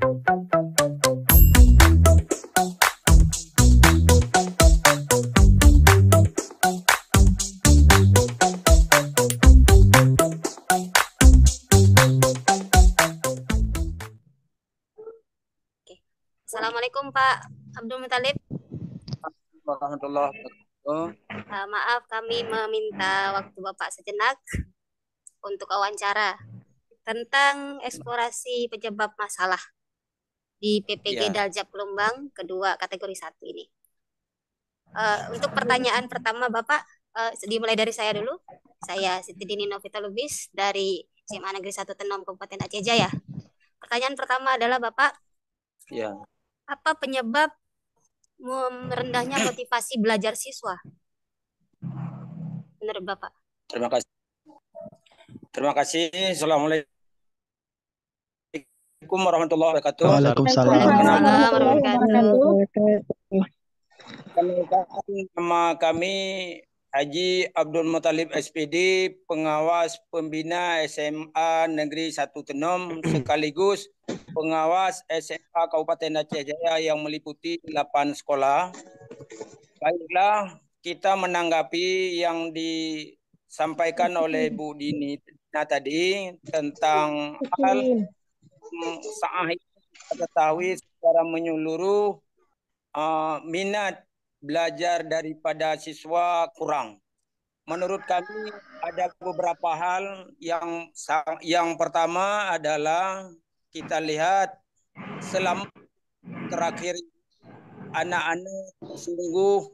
Assalamualaikum Pak Abdul Muthalib. Warahmatullahi wabarakatuh. Maaf, kami meminta waktu Bapak sejenak untuk wawancara tentang eksplorasi penyebab masalah di PPG Daljab Gelombang kedua kategori 1 ini. Untuk pertanyaan pertama Bapak, dimulai dari saya dulu. Saya Siti Dini Novita Lubis dari SMA Negeri 1 Tenom Kabupaten Aceh Jaya. Pertanyaan pertama adalah Bapak, apa penyebab merendahnya motivasi belajar siswa menurut Bapak? Terima kasih. Terima kasih. Assalamualaikum warahmatullahi wabarakatuh. Waalaikumsalam warahmatullahi wabarakatuh. Nama kami Haji Abdul Muthalib SPD, pengawas pembina SMA Negeri 1 Tenom sekaligus pengawas SMA Kabupaten Aceh Jaya yang meliputi 8 sekolah. Baiklah, kita menanggapi yang disampaikan oleh Bu Dini tadi tentang hal saat kita ketahui secara menyeluruh minat belajar daripada siswa kurang. Menurut kami ada beberapa hal yang pertama adalah kita lihat selama terakhir anak-anak sungguh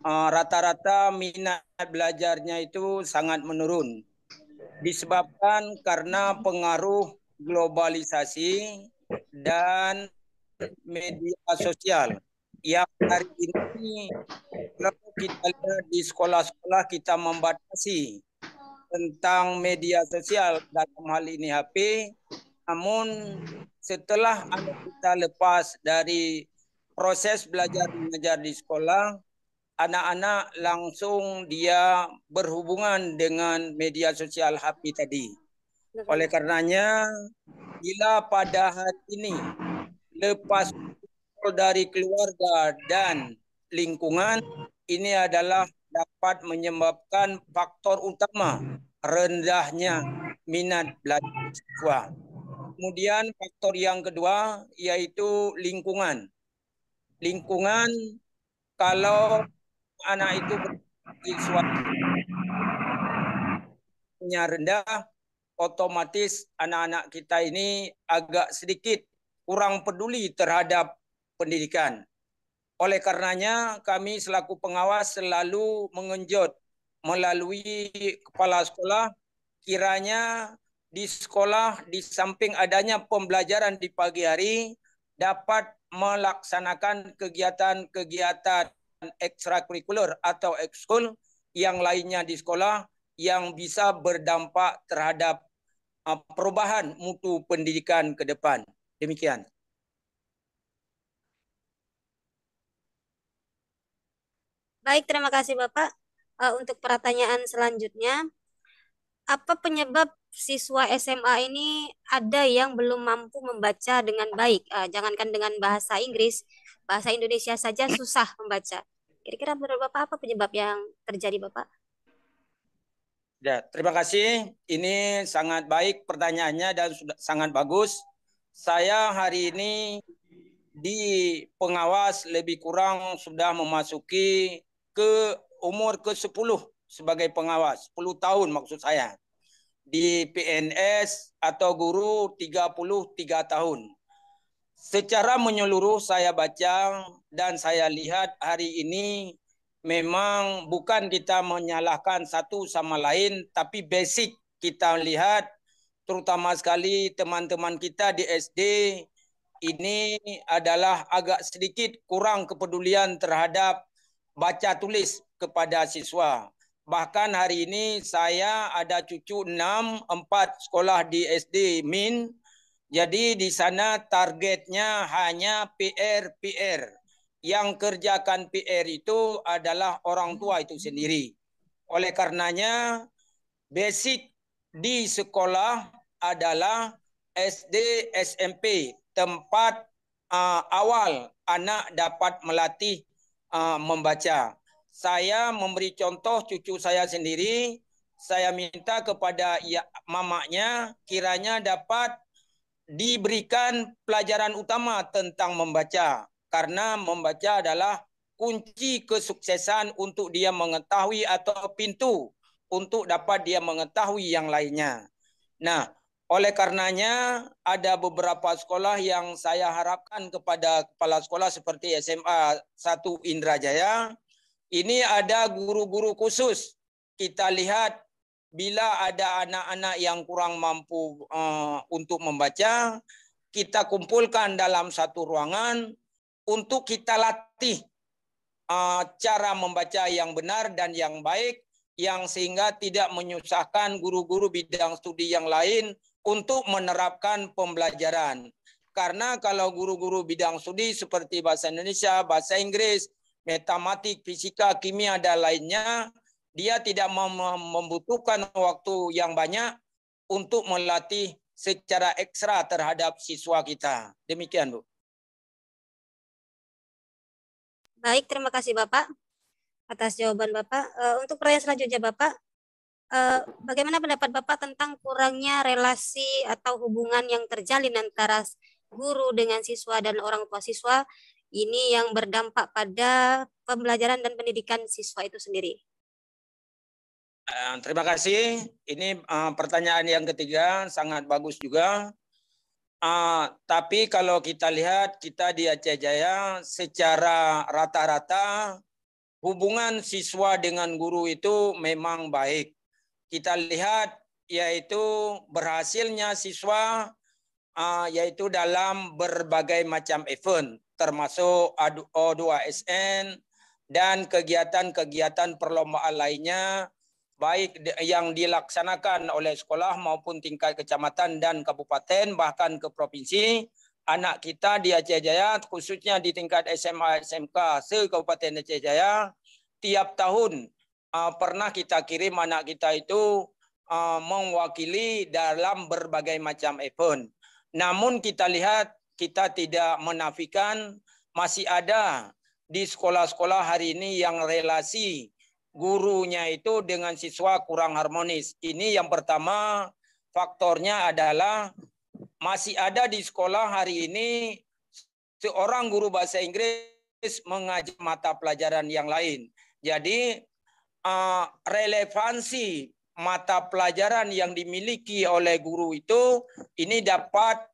rata-rata minat belajarnya itu sangat menurun. Disebabkan karena pengaruh globalisasi dan media sosial yang hari ini kalau kita lihat di sekolah-sekolah kita membatasi tentang media sosial, dalam hal ini HP. Namun setelah anak kita lepas dari proses belajar mengajar di sekolah, anak-anak langsung dia berhubungan dengan media sosial HP tadi. Oleh karenanya, bila pada hari ini lepas dari keluarga dan lingkungan, ini adalah dapat menyebabkan faktor utama rendahnya minat belajar siswa. Kemudian faktor yang kedua yaitu lingkungan. Lingkungan, kalau anak itu siswanya rendah, otomatis anak-anak kita ini agak sedikit kurang peduli terhadap pendidikan. Oleh karenanya kami selaku pengawas selalu mengenjot melalui kepala sekolah, kiranya di sekolah di samping adanya pembelajaran di pagi hari dapat melaksanakan kegiatan-kegiatan ekstrakurikuler atau ekskul yang lainnya di sekolah yang bisa berdampak terhadap perubahan mutu pendidikan ke depan. Demikian. Baik, terima kasih Bapak. Untuk pertanyaan selanjutnya, apa penyebab siswa SMA ini ada yang belum mampu membaca dengan baik? Jangankan dengan bahasa Inggris, bahasa Indonesia saja susah membaca. Kira-kira menurut Bapak apa penyebab yang terjadi Bapak? Ya, terima kasih. Ini sangat baik pertanyaannya dan sudah sangat bagus. Saya hari ini di pengawas lebih kurang sudah memasuki ke umur ke-10 sebagai pengawas, 10 tahun maksud saya. Di PNS atau guru 33 tahun. Secara menyeluruh saya baca dan saya lihat hari ini memang bukan kita menyalahkan satu sama lain, tapi basic kita lihat terutama sekali teman-teman kita di SD ini adalah agak sedikit kurang kepedulian terhadap baca tulis kepada siswa. Bahkan hari ini saya ada cucu 4 sekolah di SD Min. Jadi di sana targetnya hanya PR. Yang kerjakan PR itu adalah orang tua itu sendiri. Oleh karenanya basic di sekolah adalah SD, SMP. tempat awal anak dapat melatih membaca. Saya memberi contoh cucu saya sendiri. Saya minta kepada mamanya kiranya dapat diberikan pelajaran utama tentang membaca. Karena membaca adalah kunci kesuksesan untuk dia mengetahui atau pintu untuk dapat dia mengetahui yang lainnya. Nah, oleh karenanya ada beberapa sekolah yang saya harapkan kepada kepala sekolah seperti SMA 1 Indrajaya. Ini ada guru-guru khusus. Kita lihat bila ada anak-anak yang kurang mampu untuk membaca, kita kumpulkan dalam satu ruangan untuk kita latih cara membaca yang benar dan yang baik, yang sehingga tidak menyusahkan guru-guru bidang studi yang lain untuk menerapkan pembelajaran. Karena kalau guru-guru bidang studi seperti bahasa Indonesia, bahasa Inggris, matematik, fisika, kimia, dan lainnya, dia tidak membutuhkan waktu yang banyak untuk melatih secara ekstra terhadap siswa kita. Demikian, Bu. Baik, terima kasih Bapak atas jawaban Bapak. Untuk pertanyaan selanjutnya Bapak, bagaimana pendapat Bapak tentang kurangnya relasi atau hubungan yang terjalin antara guru dengan siswa dan orang tua siswa ini yang berdampak pada pembelajaran dan pendidikan siswa itu sendiri? Terima kasih. Ini pertanyaan yang ketiga, sangat bagus juga. Tapi kalau kita lihat, kita di Aceh Jaya secara rata-rata hubungan siswa dengan guru itu memang baik. Kita lihat yaitu berhasilnya siswa yaitu dalam berbagai macam event, termasuk O2SN dan kegiatan-kegiatan perlombaan lainnya, baik yang dilaksanakan oleh sekolah maupun tingkat kecamatan dan kabupaten, bahkan ke provinsi. Anak kita di Aceh Jaya, khususnya di tingkat SMA SMK se-Kabupaten Aceh Jaya, tiap tahun pernah kita kirim anak kita itu mewakili dalam berbagai macam event. Namun kita lihat, kita tidak menafikan masih ada di sekolah-sekolah hari ini yang relasi gurunya itu dengan siswa kurang harmonis. Ini yang pertama, faktornya adalah masih ada di sekolah hari ini seorang guru bahasa Inggris mengajar mata pelajaran yang lain. Jadi relevansi mata pelajaran yang dimiliki oleh guru itu ini dapat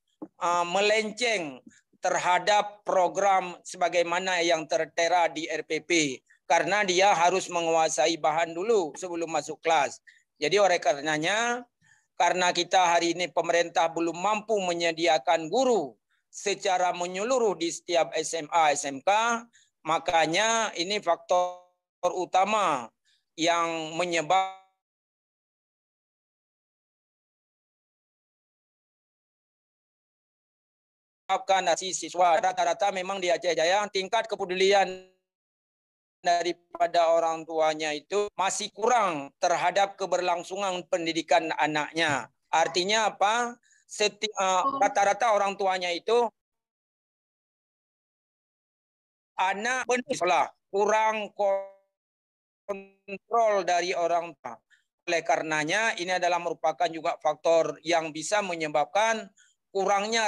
melenceng terhadap program sebagaimana yang tertera di RPP. Karena dia harus menguasai bahan dulu sebelum masuk kelas. Jadi oleh karenanya, karena kita hari ini pemerintah belum mampu menyediakan guru secara menyeluruh di setiap SMA, SMK, makanya ini faktor utama yang menyebabkan siswa rata-rata memang di Aceh Jaya tingkat kepedulian daripada orang tuanya itu masih kurang terhadap keberlangsungan pendidikan anaknya. Artinya apa? Rata-rata orang tuanya itu anak sekolah kurang kontrol dari orang tua. Oleh karenanya ini adalah merupakan juga faktor yang bisa menyebabkan kurangnya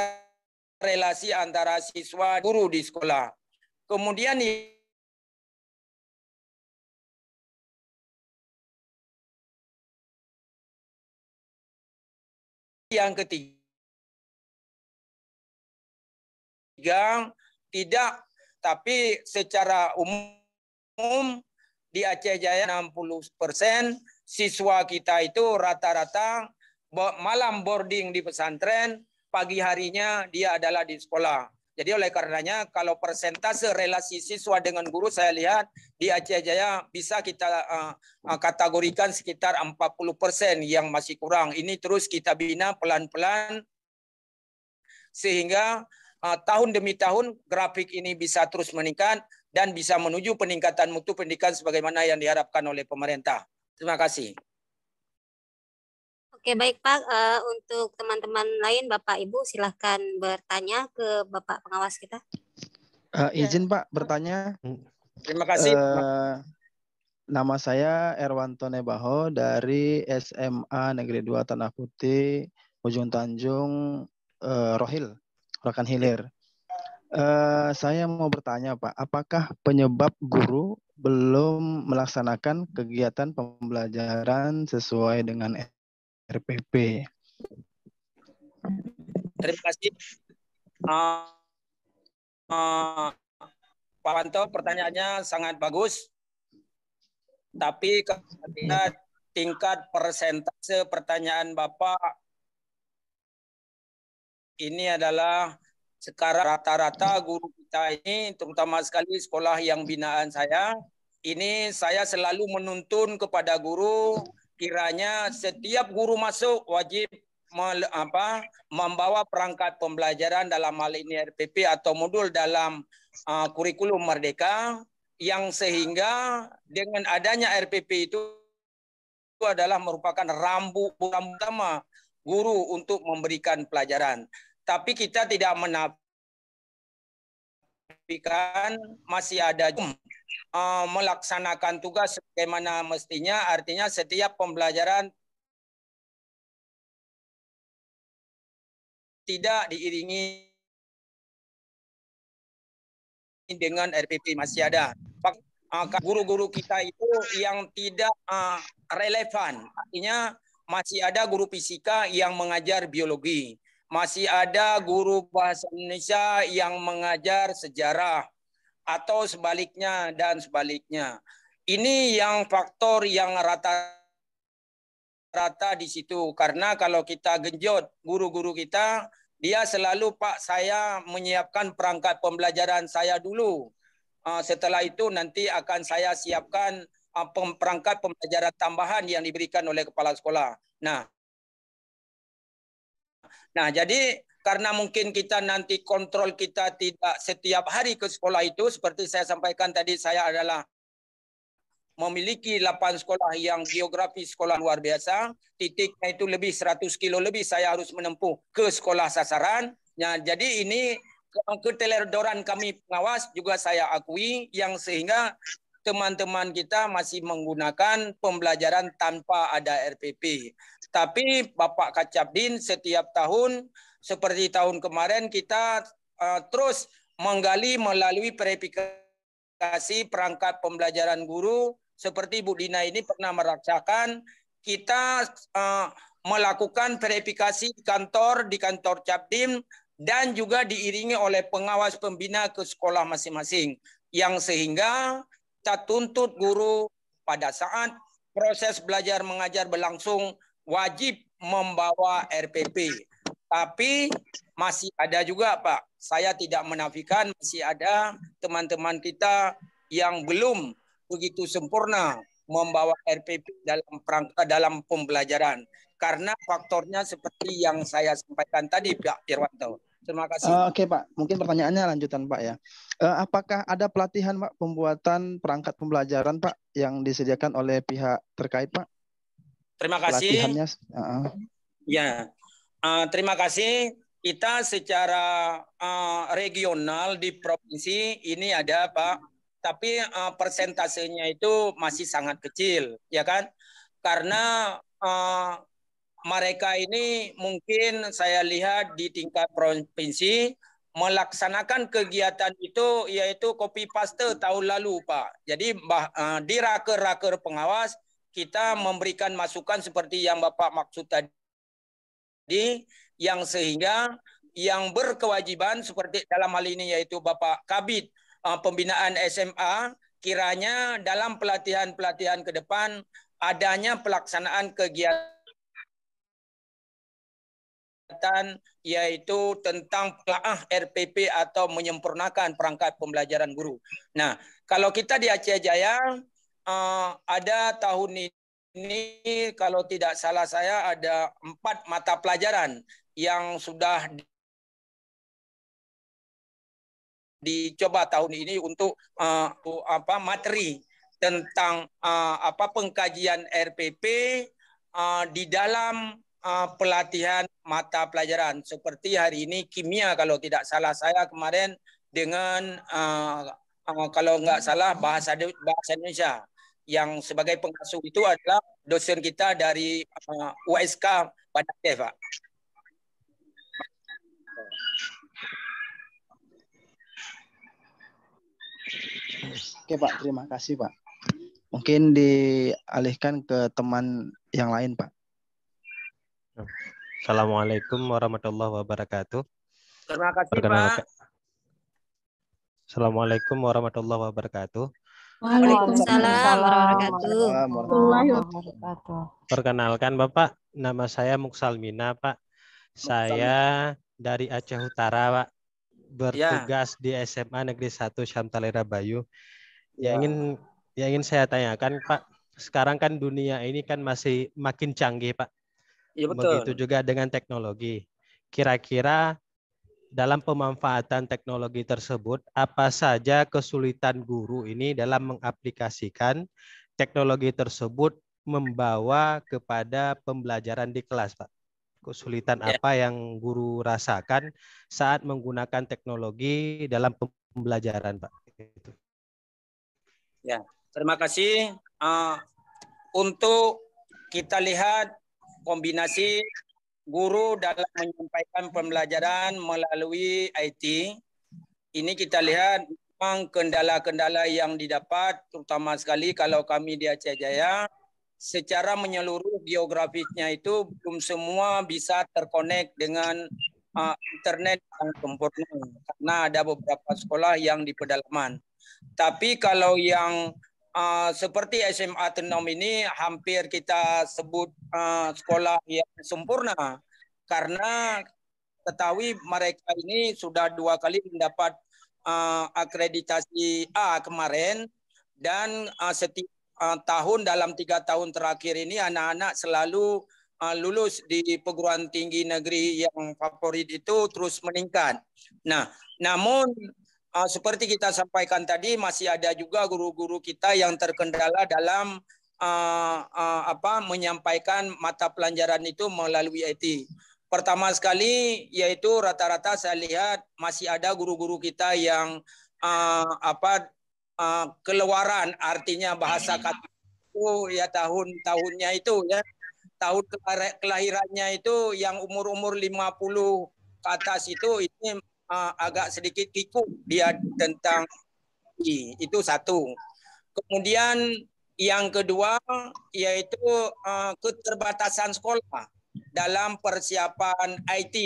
relasi antara siswa guru di sekolah. Kemudian yang ketiga, tidak, tapi secara umum di Aceh Jaya 60% siswa kita itu rata-rata malam boarding di pesantren, pagi harinya dia adalah di sekolah. Jadi oleh karenanya kalau persentase relasi siswa dengan guru saya lihat di Aceh Jaya bisa kita kategorikan sekitar 40% yang masih kurang. Ini terus kita bina pelan-pelan sehingga tahun demi tahun grafik ini bisa terus meningkat dan bisa menuju peningkatan mutu pendidikan sebagaimana yang diharapkan oleh pemerintah. Terima kasih. Oke, baik Pak. Untuk teman-teman lain, Bapak Ibu silahkan bertanya ke Bapak pengawas kita. Izin Pak bertanya. Terima kasih. Nama saya Erwanto Nebaho dari SMA Negeri 2 Tanah Putih, Ujung Tanjung, Rohil, Rokan Hilir. Saya mau bertanya Pak, apakah penyebab guru belum melaksanakan kegiatan pembelajaran sesuai dengan RPP? Terima kasih. Pak Wanto, pertanyaannya sangat bagus. Tapi karena tingkat persentase pertanyaan Bapak ini adalah sekarang rata-rata guru kita ini, terutama sekali sekolah yang binaan saya, ini saya selalu menuntun kepada guru, kiranya setiap guru masuk wajib membawa perangkat pembelajaran dalam hal ini RPP atau modul dalam kurikulum Merdeka, yang sehingga dengan adanya RPP itu adalah merupakan rambu utama guru untuk memberikan pelajaran. Tapi kita tidak menafikan masih ada melaksanakan tugas sebagaimana mestinya, artinya setiap pembelajaran tidak diiringi dengan RPP, masih ada. Guru-guru kita itu yang tidak relevan, artinya masih ada guru fisika yang mengajar biologi, masih ada guru bahasa Indonesia yang mengajar sejarah, atau sebaliknya dan sebaliknya. Ini yang faktor yang rata-rata di situ, karena kalau kita genjot guru-guru kita, dia selalu, Pak, saya menyiapkan perangkat pembelajaran saya dulu. Setelah itu nanti akan saya siapkan perangkat pembelajaran tambahan yang diberikan oleh kepala sekolah. Nah, jadi karena mungkin kita nanti kontrol kita tidak setiap hari ke sekolah itu, seperti saya sampaikan tadi, saya adalah memiliki 8 sekolah yang geografi sekolah luar biasa, titiknya itu lebih 100 kilo lebih saya harus menempuh ke sekolah sasaran. Nah, jadi ini keteledoran kami pengawas juga saya akui, yang sehingga teman-teman kita masih menggunakan pembelajaran tanpa ada RPP. Tapi Bapak Kacapdin setiap tahun, seperti tahun kemarin, kita terus menggali melalui verifikasi perangkat pembelajaran guru. Seperti Bu Dina ini pernah merasakan, kita melakukan verifikasi di kantor Capdim, dan juga diiringi oleh pengawas pembina ke sekolah masing-masing, yang sehingga kita tuntut guru pada saat proses belajar mengajar berlangsung wajib membawa RPP. Tapi masih ada juga, Pak, saya tidak menafikan masih ada teman-teman kita yang belum begitu sempurna membawa RPP dalam pembelajaran, karena faktornya seperti yang saya sampaikan tadi, Pak Irwanto. Terima kasih. Oke Pak, mungkin pertanyaannya lanjutan Pak ya. Apakah ada pelatihan Pak pembuatan perangkat pembelajaran Pak yang disediakan oleh pihak terkait Pak? Terima kasih. Pelatihannya. Ya, terima kasih. Kita secara regional di provinsi ini ada Pak, tapi persentasenya itu masih sangat kecil, ya kan? Karena mereka ini mungkin saya lihat di tingkat provinsi melaksanakan kegiatan itu yaitu copy paste tahun lalu, Pak. Jadi di raker-raker pengawas kita memberikan masukan seperti yang Bapak maksud tadi, yang sehingga yang berkewajiban seperti dalam hal ini yaitu Bapak Kabid Pembinaan SMA, kiranya dalam pelatihan-pelatihan ke depan adanya pelaksanaan kegiatan yaitu tentang pelaah RPP atau menyempurnakan perangkat pembelajaran guru. Nah, kalau kita di Aceh Jaya ada tahun ini kalau tidak salah saya ada 4 mata pelajaran yang sudah dicoba tahun ini untuk materi tentang pengkajian RPP di dalam pelatihan mata pelajaran seperti hari ini kimia kalau tidak salah saya kemarin dengan kalau nggak salah bahasa Indonesia yang sebagai pengasuh itu adalah dosen kita dari USK Bandar Aceh, Pak. Oke Pak, terima kasih Pak. Mungkin dialihkan ke teman yang lain Pak. Assalamualaikum warahmatullahi wabarakatuh. Terima kasih Pak. Assalamualaikum warahmatullahi wabarakatuh. Waalaikumsalam warahmatullahi wabarakatuh. Perkenalkan Bapak, nama saya Muksalmina Pak. Saya dari Aceh Utara Pak. Bertugas di SMA Negeri 1 Syamtalera Bayu. Yang ingin saya tanyakan Pak, sekarang kan dunia ini kan masih makin canggih Pak. Ya, betul. Begitu juga dengan teknologi. Kira-kira dalam pemanfaatan teknologi tersebut, apa saja kesulitan guru ini dalam mengaplikasikan teknologi tersebut membawa kepada pembelajaran di kelas, Pak? Kesulitan apa yang guru rasakan saat menggunakan teknologi dalam pembelajaran, Pak? Ya, terima kasih. Untuk kita lihat kombinasi guru dalam menyampaikan pembelajaran melalui IT, ini kita lihat memang kendala-kendala yang didapat, terutama sekali kalau kami di Aceh Jaya, secara menyeluruh geografisnya itu belum semua bisa terkonek dengan internet yang sempurna, karena ada beberapa sekolah yang di pedalaman. Tapi kalau yang seperti SMA Tenom ini hampir kita sebut sekolah yang sempurna, karena ketahui mereka ini sudah 2 kali mendapat akreditasi A kemarin, dan setiap tahun dalam 3 tahun terakhir ini anak-anak selalu lulus di perguruan tinggi negeri yang favorit itu terus meningkat. Nah, namun seperti kita sampaikan tadi, masih ada juga guru-guru kita yang terkendala dalam menyampaikan mata pelajaran itu melalui IT. Pertama sekali yaitu rata-rata saya lihat masih ada guru-guru kita yang keluaran, artinya bahasa kata itu ya tahunnya itu ya, tahun kelahirannya itu yang umur-umur 50 ke atas itu ini agak sedikit kikuk dia tentang itu satu. Kemudian yang kedua yaitu keterbatasan sekolah dalam persiapan IT.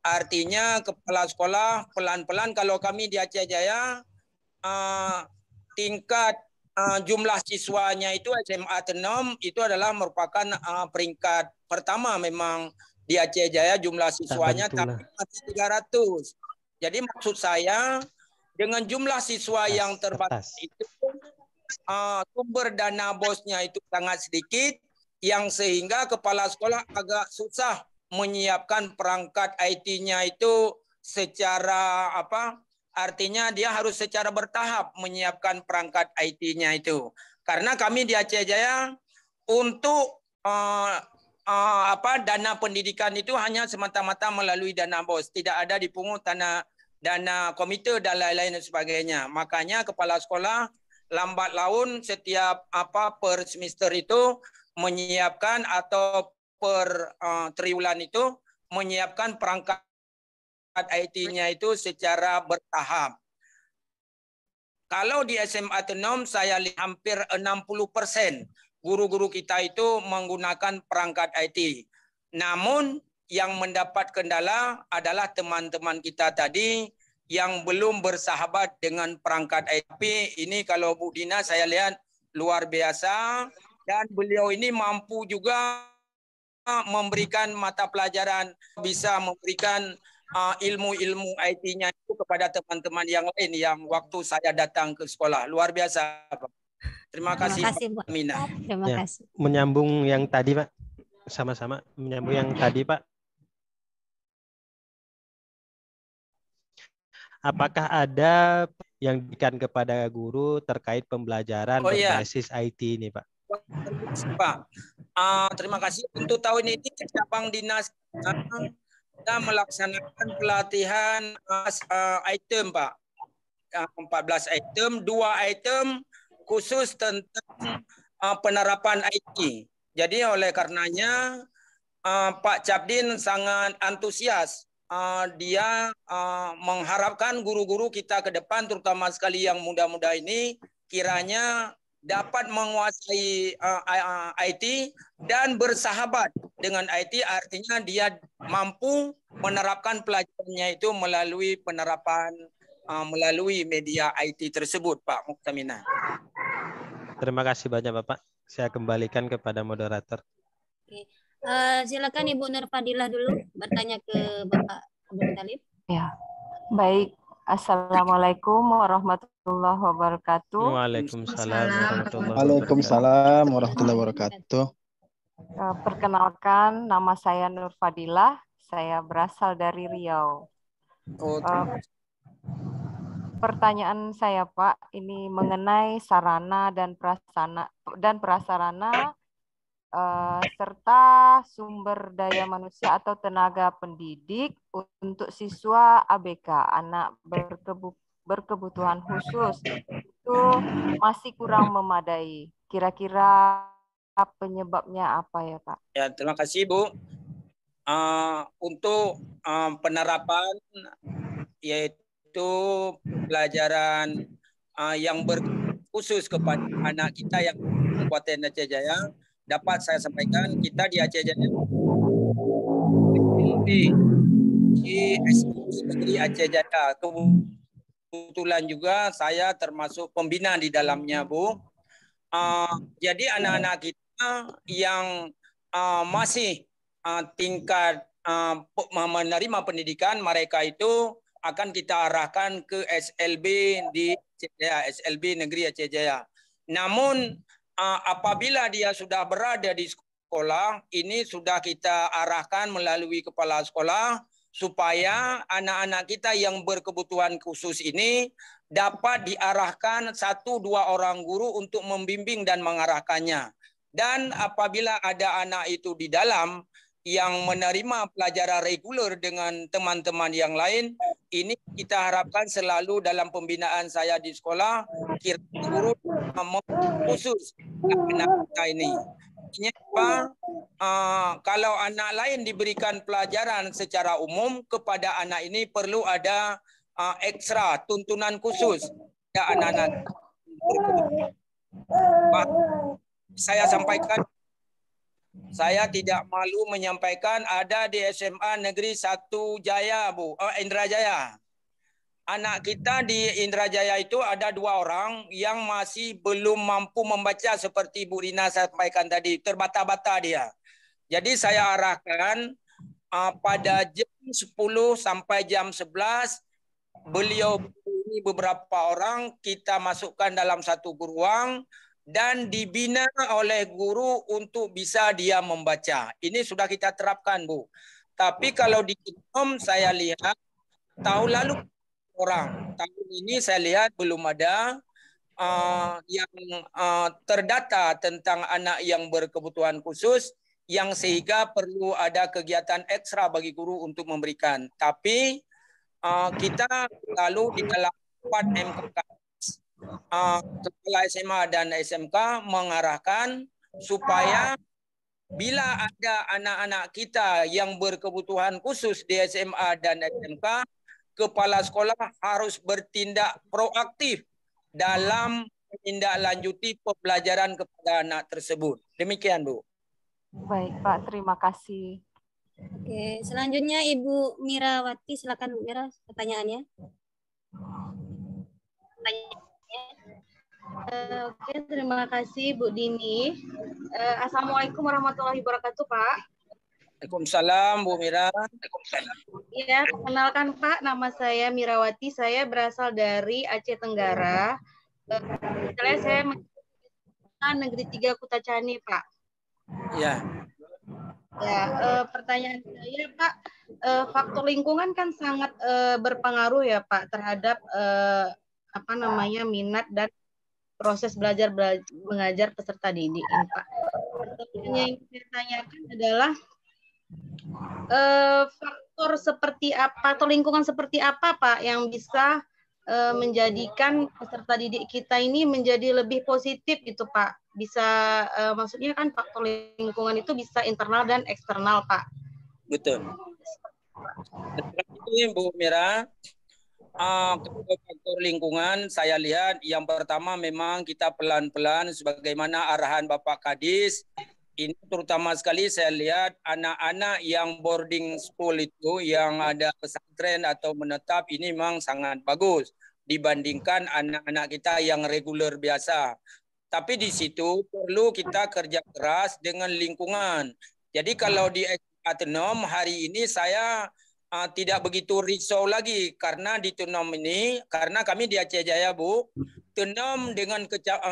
Artinya kepala sekolah pelan-pelan, kalau kami di Aceh Jaya tingkat jumlah siswanya itu SMA Tenom itu adalah merupakan peringkat pertama memang di Aceh Jaya jumlah siswanya, tapi masih 300. Jadi maksud saya dengan jumlah siswa yang terbatas itu sumber dana bosnya itu sangat sedikit, yang sehingga kepala sekolah agak susah menyiapkan perangkat IT-nya itu secara artinya dia harus secara bertahap menyiapkan perangkat IT-nya itu. Karena kami di Aceh Jaya untuk dana pendidikan itu hanya semata-mata melalui dana bos, tidak ada dipungut dana komite dan lain-lain dan sebagainya. Makanya kepala sekolah lambat laun setiap per semester itu menyiapkan atau per triwulan itu menyiapkan perangkat IT-nya itu secara bertahap. Kalau di SMA Tenom saya lihat hampir 60% guru-guru kita itu menggunakan perangkat IT. Namun yang mendapat kendala adalah teman-teman kita tadi yang belum bersahabat dengan perangkat IT. Ini kalau Bu Dina saya lihat luar biasa, dan beliau ini mampu juga memberikan mata pelajaran, bisa memberikan ilmu-ilmu IT-nya itu kepada teman-teman yang lain yang waktu saya datang ke sekolah. Luar biasa, Pak. Terima kasih Pak Mina. Terima kasih. Menyambung yang tadi Pak, sama-sama menyambung yang tadi Pak. Apakah ada yang diberikan kepada guru terkait pembelajaran berbasis IT ini Pak? Pak, Terima kasih. Untuk tahun ini cabang dinas kita melaksanakan pelatihan item, Pak. 14 item, 2 item khusus tentang penerapan IT. Jadi oleh karenanya Pak Capdin sangat antusias. Dia mengharapkan guru-guru kita ke depan, terutama sekali yang muda-muda ini, kiranya dapat menguasai IT dan bersahabat dengan IT, artinya dia mampu menerapkan pelajarannya itu melalui penerapan melalui media IT tersebut, Pak Muktamina. Terima kasih banyak Bapak. Saya kembalikan kepada moderator. Oke. Silakan Ibu Nurfadilah dulu bertanya ke Bapak Abdul Talib. Ya, baik. Assalamualaikum warahmatullahi wabarakatuh. Waalaikumsalam warahmatullahi wabarakatuh. Perkenalkan, nama saya Nurfadilah. Saya berasal dari Riau. Pertanyaan saya, Pak, ini mengenai sarana dan prasarana serta sumber daya manusia atau tenaga pendidik untuk siswa ABK, anak berkebutuhan khusus, itu masih kurang memadai. Kira-kira penyebabnya apa ya, Pak? Ya, terima kasih, Bu. Untuk penerapan yaitu pelajaran yang berkhusus kepada anak kita yang Kabupaten Aceh Jaya, dapat saya sampaikan kita di Aceh Jaya di Negeri Aceh Jaya. Kebetulan juga saya termasuk pembina di dalamnya, Bu. Jadi anak-anak kita yang masih tingkat menerima pendidikan, mereka itu akan kita arahkan ke SLB di Aceh Jaya, SLB Negeri Aceh Jaya. Namun apabila dia sudah berada di sekolah, ini sudah kita arahkan melalui kepala sekolah supaya anak-anak kita yang berkebutuhan khusus ini dapat diarahkan 1-2 orang guru untuk membimbing dan mengarahkannya. Dan apabila ada anak itu di dalam yang menerima pelajaran reguler dengan teman-teman yang lain, ini kita harapkan selalu dalam pembinaan saya di sekolah, guru khusus anak kita ini. Artinya apa? Kalau anak lain diberikan pelajaran secara umum, kepada anak ini perlu ada ekstra tuntunan khusus ya anak-anak. Saya sampaikan, saya tidak malu menyampaikan ada di SMA Negeri 1 Jaya, Bu, Indrajaya. Anak kita di Indrajaya itu ada 2 orang yang masih belum mampu membaca seperti Bu Rina sampaikan tadi, terbata-bata dia. Jadi saya arahkan pada jam 10 sampai jam 11 beliau ini beberapa orang kita masukkan dalam satu ruang dan dibina oleh guru untuk bisa dia membaca. Ini sudah kita terapkan, Bu. Tapi kalau di Kinom saya lihat tahun lalu orang, tahun ini saya lihat belum ada yang terdata tentang anak yang berkebutuhan khusus yang sehingga perlu ada kegiatan ekstra bagi guru untuk memberikan. Tapi kita lalu di dalam 4 MKK kepala SMA dan SMK mengarahkan supaya bila ada anak-anak kita yang berkebutuhan khusus di SMA dan SMK, kepala sekolah harus bertindak proaktif dalam menindaklanjuti pembelajaran kepada anak tersebut. Demikian, Bu. Baik, Pak. Terima kasih. Oke, selanjutnya Ibu Mirawati, silakan Bu Mira pertanyaannya. Oke, terima kasih Bu Dini. Assalamualaikum warahmatullahi wabarakatuh, Pak. Waalaikumsalam, Bu Mira. Iya, perkenalkan Pak, nama saya Mirawati. Saya berasal dari Aceh Tenggara. Saya Negeri 3 Kutacani, Pak. Ya. Ya, pertanyaan saya, Pak, faktor lingkungan kan sangat berpengaruh ya, Pak, terhadap minat dan proses belajar mengajar peserta didik ini, Pak. Yang saya tanyakan adalah faktor seperti apa atau lingkungan seperti apa Pak yang bisa menjadikan peserta didik kita ini menjadi lebih positif gitu Pak. Bisa maksudnya kan faktor lingkungan itu bisa internal dan eksternal Pak. Betul. Terima kasih Bu Mira. Faktor lingkungan saya lihat yang pertama memang kita pelan-pelan sebagaimana arahan Bapak Kadis. Ini terutama sekali saya lihat anak-anak yang boarding school itu yang ada pesantren atau menetap ini memang sangat bagus dibandingkan anak-anak kita yang reguler biasa. Tapi di situ perlu kita kerja keras dengan lingkungan. Jadi kalau di Tenom hari ini saya tidak begitu risau lagi karena di Tenom ini, karena kami di Aceh Jaya Bu, Tenom dengan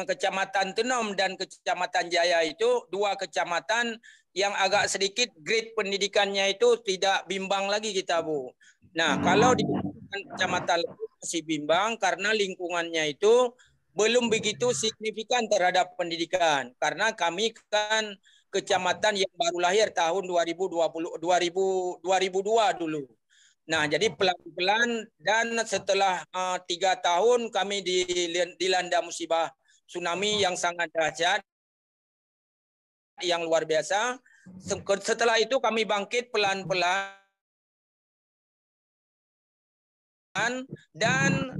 kecamatan Tenom dan kecamatan Jaya itu dua kecamatan yang agak sedikit grade pendidikannya itu tidak bimbang lagi kita Bu. Nah kalau di kecamatan masih bimbang karena lingkungannya itu belum begitu signifikan terhadap pendidikan karena kami kan kecamatan yang baru lahir tahun 2002 dulu. Nah, jadi pelan-pelan dan setelah 3 tahun kami dilanda musibah tsunami yang sangat dahsyat, yang luar biasa. Setelah itu kami bangkit pelan-pelan dan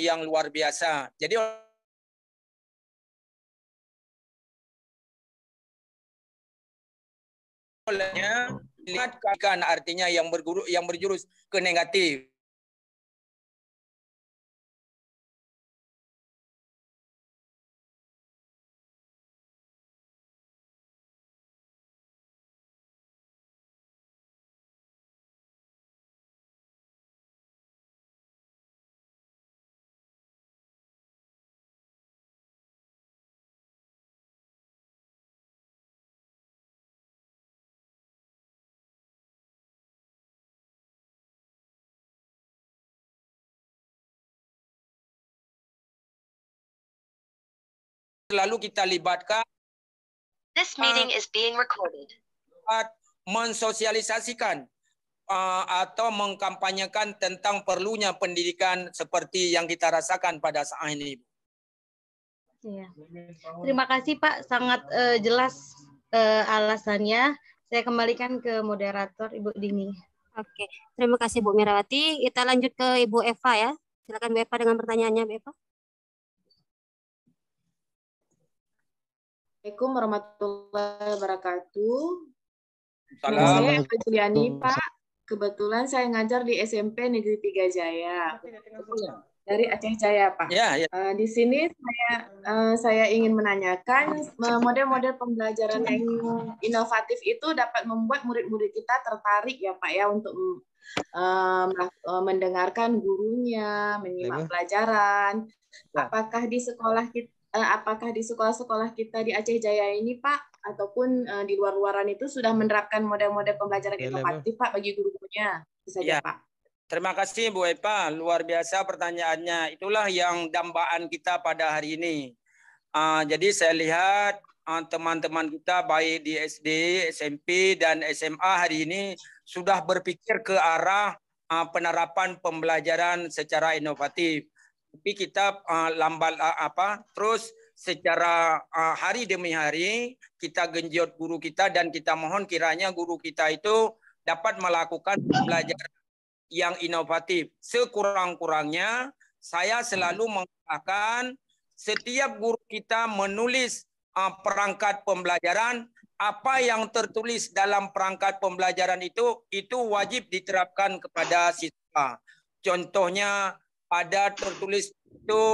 yang luar biasa. Jadi olehnya lihat kan artinya yang berjurus ke negatif. Lalu kita libatkan This meeting is being recorded. Mensosialisasikan atau mengkampanyekan tentang perlunya pendidikan seperti yang kita rasakan pada saat ini. Ya. Terima kasih Pak, sangat jelas alasannya. Saya kembalikan ke moderator Ibu Dini. Oke, terima kasih Bu Mirawati. Kita lanjut ke Ibu Eva ya. Silakan Bu Eva dengan pertanyaannya, Bu Eva. Assalamualaikum warahmatullahi wabarakatuh. Salam. Nama saya Eva Juliani, Pak. Kebetulan saya ngajar di SMP Negeri 3 Jaya. Dari Aceh Jaya, Pak. Ya, ya. Di sini saya ingin menanyakan model-model pembelajaran yang inovatif itu dapat membuat murid-murid kita tertarik ya, Pak, ya, untuk mendengarkan gurunya, menyimak pelajaran. Apakah di sekolah kita apakah di sekolah-sekolah kita di Aceh Jaya ini, Pak, ataupun di luar-luaran itu sudah menerapkan model-model pembelajaran inovatif, Pak, bagi guru-gurunya? Itu saja, Pak. Terima kasih, Bu Eva. Luar biasa pertanyaannya. Itulah yang dambaan kita pada hari ini. Jadi saya lihat teman-teman kita baik di SD, SMP, dan SMA hari ini sudah berpikir ke arah penerapan pembelajaran secara inovatif. Tapi kita terus secara hari demi hari kita genjot guru kita dan kita mohon kiranya guru kita itu dapat melakukan pembelajaran yang inovatif. Sekurang-kurangnya saya selalu mengatakan setiap guru kita menulis perangkat pembelajaran, apa yang tertulis dalam perangkat pembelajaran itu wajib diterapkan kepada siswa. Contohnya ada tertulis itu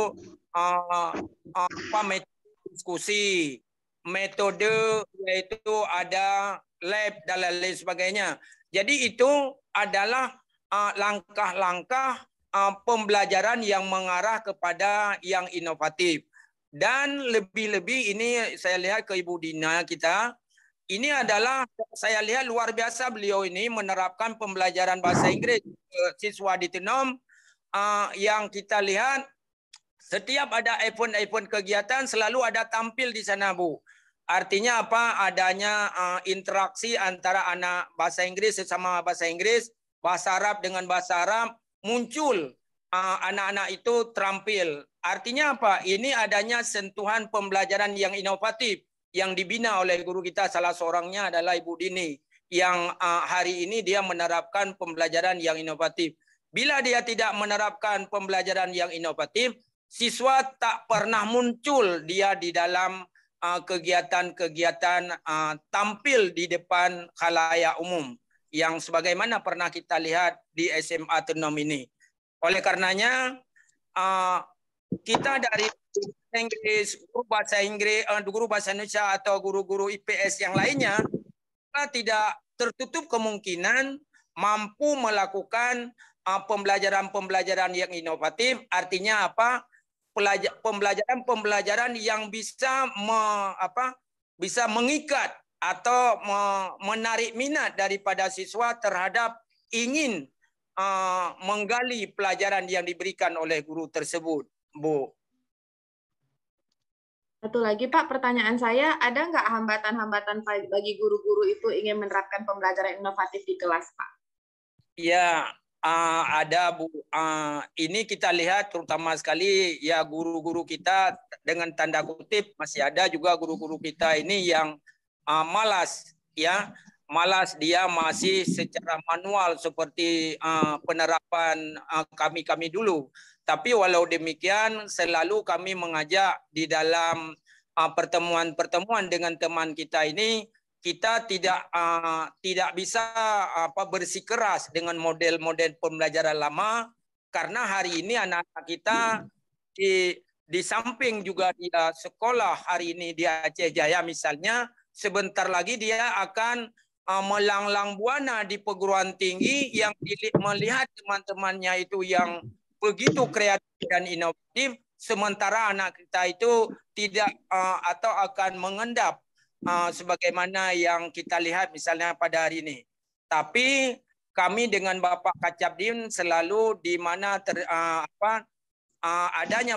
metode diskusi, metode yaitu ada lab dan lain sebagainya. Jadi itu adalah langkah-langkah pembelajaran yang mengarah kepada yang inovatif. Dan lebih-lebih ini saya lihat ke Ibu Dina kita, ini adalah saya lihat luar biasa beliau ini menerapkan pembelajaran bahasa Inggris siswa di Tenom. Yang kita lihat setiap ada event-event kegiatan selalu ada tampil di sana, Bu. Artinya apa? Adanya interaksi antara anak bahasa Inggris sesama bahasa Inggris, bahasa Arab dengan bahasa Arab, muncul anak-anak itu terampil. Artinya apa? Ini adanya sentuhan pembelajaran yang inovatif yang dibina oleh guru kita, salah seorangnya adalah Ibu Dini, yang hari ini dia menerapkan pembelajaran yang inovatif. Bila dia tidak menerapkan pembelajaran yang inovatif, siswa tak pernah muncul dia di dalam kegiatan-kegiatan tampil di depan khalayak umum yang sebagaimana pernah kita lihat di SMA Tenom ini. Oleh karenanya kita dari Inggris, guru bahasa Indonesia atau guru-guru IPS yang lainnya, kita tidak tertutup kemungkinan mampu melakukan pembelajaran-pembelajaran yang inovatif. Artinya apa? Pembelajaran-pembelajaran yang bisa bisa mengikat atau menarik minat daripada siswa terhadap ingin menggali pelajaran yang diberikan oleh guru tersebut, Bu. Satu lagi Pak, pertanyaan saya, ada nggak hambatan-hambatan bagi guru-guru itu ingin menerapkan pembelajaran inovatif di kelas, Pak? Ya, ada Bu. Ini kita lihat terutama sekali ya guru-guru kita dengan tanda kutip masih ada juga guru-guru kita ini yang malas ya. Malas, dia masih secara manual seperti penerapan kami dulu. Tapi walau demikian selalu kami mengajak di dalam pertemuan-pertemuan dengan teman kita ini, kita tidak bisa bersikeras dengan model-model pembelajaran lama, karena hari ini anak-anak kita di samping juga dia sekolah hari ini di Aceh Jaya misalnya, sebentar lagi dia akan melanglang buana di perguruan tinggi yang melihat teman-temannya itu yang begitu kreatif dan inovatif, sementara anak kita itu tidak atau akan mengendap sebagaimana yang kita lihat misalnya pada hari ini. Tapi kami dengan Bapak Kacapdin selalu di mana adanya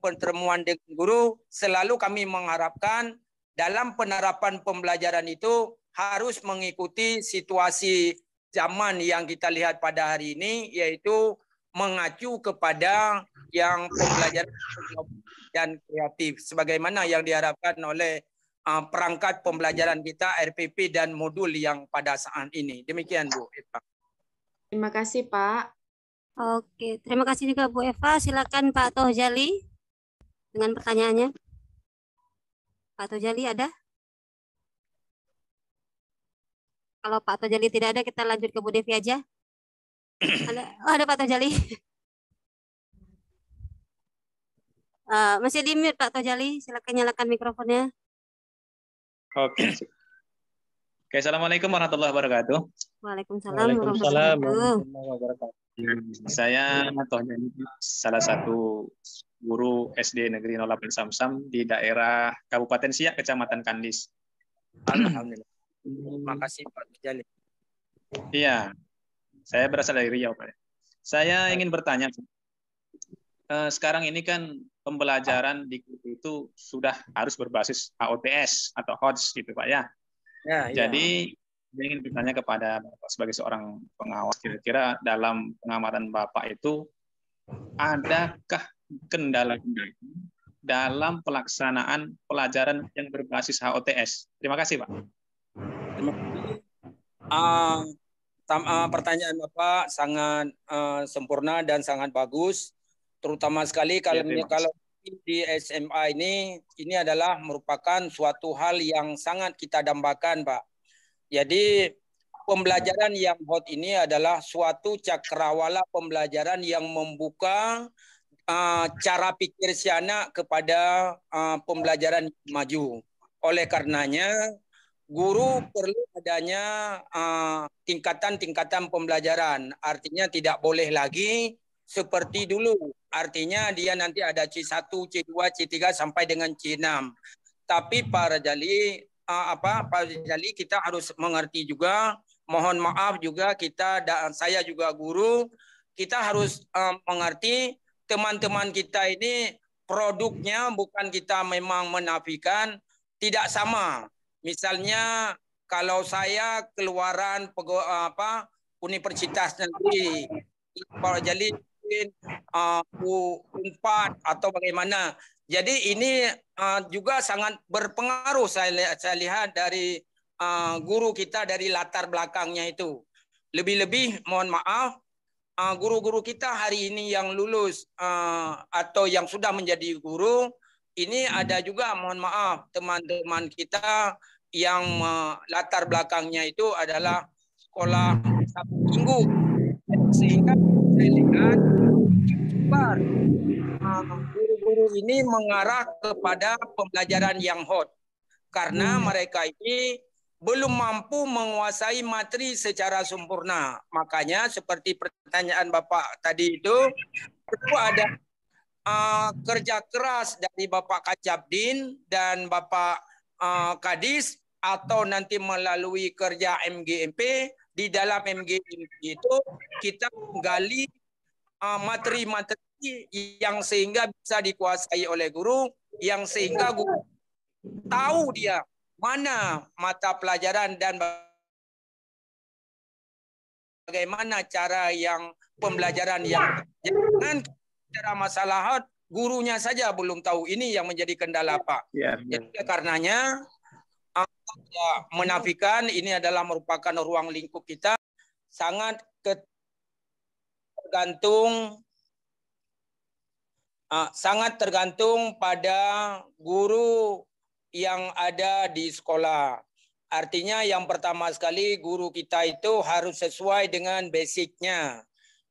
pertemuan dengan guru, selalu kami mengharapkan dalam penerapan pembelajaran itu harus mengikuti situasi zaman yang kita lihat pada hari ini, yaitu mengacu kepada yang pembelajaran dan kreatif sebagaimana yang diharapkan oleh perangkat pembelajaran kita RPP dan modul yang pada saat ini. Demikian Bu Eva. Terima kasih Pak. Oke, terima kasih juga Bu Eva. Silakan Pak Tohjali dengan pertanyaannya. Pak Tohjali ada? Kalau Pak Tohjali tidak ada, kita lanjut ke Bu Devi aja. Ada Pak Tohjali. Masih di mute Pak Tohjali, silakan nyalakan mikrofonnya. Oke. Assalamualaikum warahmatullahi wabarakatuh. Waalaikumsalam warahmatullahi wabarakatuh. Saya Tohjali, salah satu guru SD Negeri 08 Samsam di daerah Kabupaten Siak, Kecamatan Kandis. Alhamdulillah. Terima kasih Pak Tohjali. Iya, saya berasal dari Riau, Pak. Saya ingin bertanya, sekarang ini kan pembelajaran di guru itu sudah harus berbasis HOTS atau HOTS gitu Pak ya. Jadi saya ingin bertanya kepada Bapak sebagai seorang pengawas, kira-kira dalam pengamatan Bapak itu adakah kendala-kendala dalam pelaksanaan pelajaran yang berbasis HOTS? Terima kasih Pak. Pertanyaan Bapak sangat sempurna dan sangat bagus. Terutama sekali kalau di SMA ini adalah merupakan suatu hal yang sangat kita dambakan, Pak. Jadi pembelajaran yang hot ini adalah suatu cakrawala pembelajaran yang membuka cara pikir si anak kepada pembelajaran yang maju. Oleh karenanya guru perlu adanya tingkatan-tingkatan pembelajaran. Artinya tidak boleh lagi seperti dulu. Artinya dia nanti ada C1, C2, C3 sampai dengan C6. Tapi Pak Rajali, kita harus mengerti juga, mohon maaf juga kita dan saya juga guru, kita harus mengerti teman-teman kita ini produknya bukan kita memang menafikan, tidak sama. Misalnya kalau saya keluaran Universitas Negeri Pak Jali U4 atau bagaimana. Jadi ini juga sangat berpengaruh saya lihat dari guru kita dari latar belakangnya itu. Lebih-lebih mohon maaf guru-guru kita hari ini yang lulus atau yang sudah menjadi guru, ini ada juga mohon maaf teman-teman kita yang latar belakangnya itu adalah sekolah Sabtu Minggu, sehingga saya lihat guru-guru ini mengarah kepada pembelajaran yang hot karena mereka ini belum mampu menguasai materi secara sempurna. Makanya seperti pertanyaan Bapak tadi itu ada kerja keras dari Bapak Kacabdin dan Bapak Kadis atau nanti melalui kerja MGMP. Di dalam MGMP itu kita menggali materi-materi yang sehingga bisa dikuasai oleh guru, yang sehingga guru tahu dia mana mata pelajaran dan bagaimana cara yang pembelajaran yang jangan cara masalah gurunya saja belum tahu, ini yang menjadi kendala Pak. Jadi karenanya menafikan ini adalah merupakan ruang lingkup kita sangat tergantung pada guru yang ada di sekolah. Artinya yang pertama sekali guru kita itu harus sesuai dengan basicnya.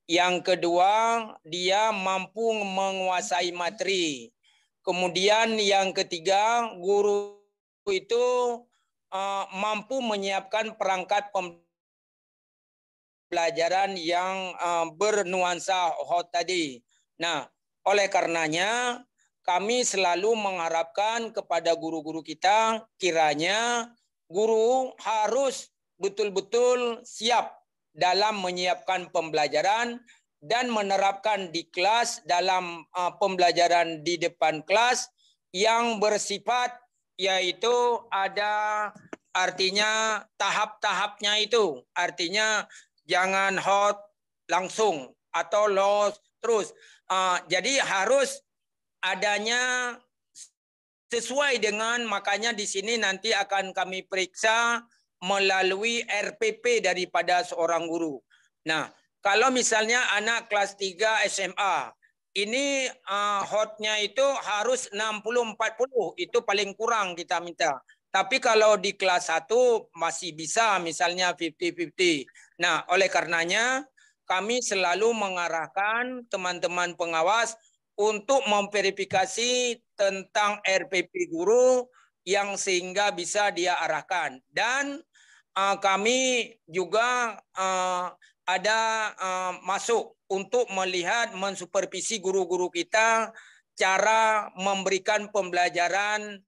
Yang kedua dia mampu menguasai materi. Kemudian yang ketiga guru itu mampu menyiapkan perangkat pembelajaran yang bernuansa hot tadi. Nah, oleh karenanya kami selalu mengharapkan kepada guru-guru kita, kiranya guru harus betul-betul siap dalam menyiapkan pembelajaran dan menerapkan di kelas dalam pembelajaran di depan kelas yang bersifat yaitu ada artinya tahap-tahapnya itu. Artinya jangan hot langsung atau loss terus. Jadi harus adanya sesuai dengan, makanya di sini nanti akan kami periksa melalui RPP daripada seorang guru. Nah, kalau misalnya anak kelas 3 SMA, ini hotnya itu harus 60-40, itu paling kurang kita minta. Tapi kalau di kelas 1 masih bisa misalnya 50-50. Nah, oleh karenanya kami selalu mengarahkan teman-teman pengawas untuk memverifikasi tentang RPP guru yang sehingga bisa dia arahkan. Dan kami juga ada masuk untuk melihat mensupervisi guru-guru kita cara memberikan pembelajaran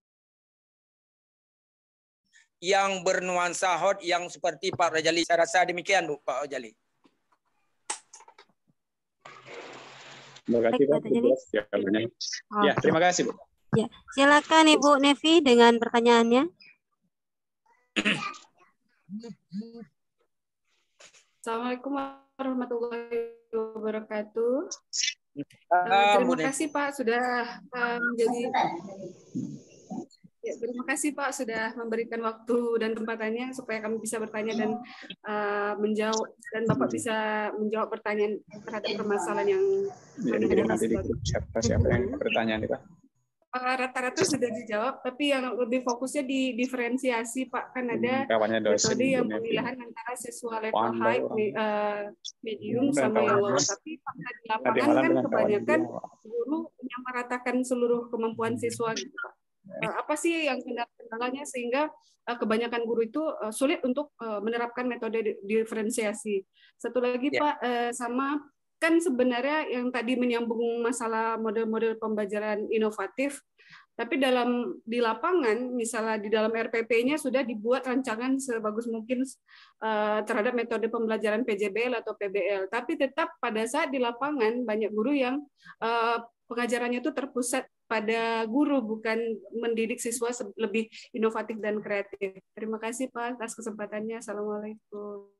yang bernuansa hot yang seperti Pak Rajali. Saya rasa demikian Bu Pak Rajali. Terima kasih Pak. Ya, terima kasih Bu. Ya, silakan Ibu Nevi dengan pertanyaannya. Assalamualaikum warahmatullahi wabarakatuh. Terima kasih Pak sudah menjadi. Ya, terima kasih Pak sudah memberikan waktu dan tempatannya supaya kami bisa bertanya dan menjawab, dan Bapak bisa menjawab pertanyaan terhadap permasalahan yang nanti di grup siapa yang bertanya nih Pak. Rata-rata sudah dijawab, tapi yang lebih fokusnya di diferensiasi Pak, kan ada metode yang pemilihan antara siswa level high, medium sama yang low, tapi pada di lapangan kan kebanyakan guru menyamaratakan seluruh kemampuan siswa gitu Pak. Apa sih yang kendalanya sehingga kebanyakan guru itu sulit untuk menerapkan metode diferensiasi. Satu lagi Pak, sama kan sebenarnya yang tadi menyambung masalah model-model pembelajaran inovatif, tapi di lapangan misalnya di dalam RPP-nya sudah dibuat rancangan sebagus mungkin terhadap metode pembelajaran PJBL atau PBL, tapi tetap pada saat di lapangan banyak guru yang pengajarannya itu terpusat pada guru, bukan mendidik siswa lebih inovatif dan kreatif. Terima kasih Pak atas kesempatannya. Assalamualaikum.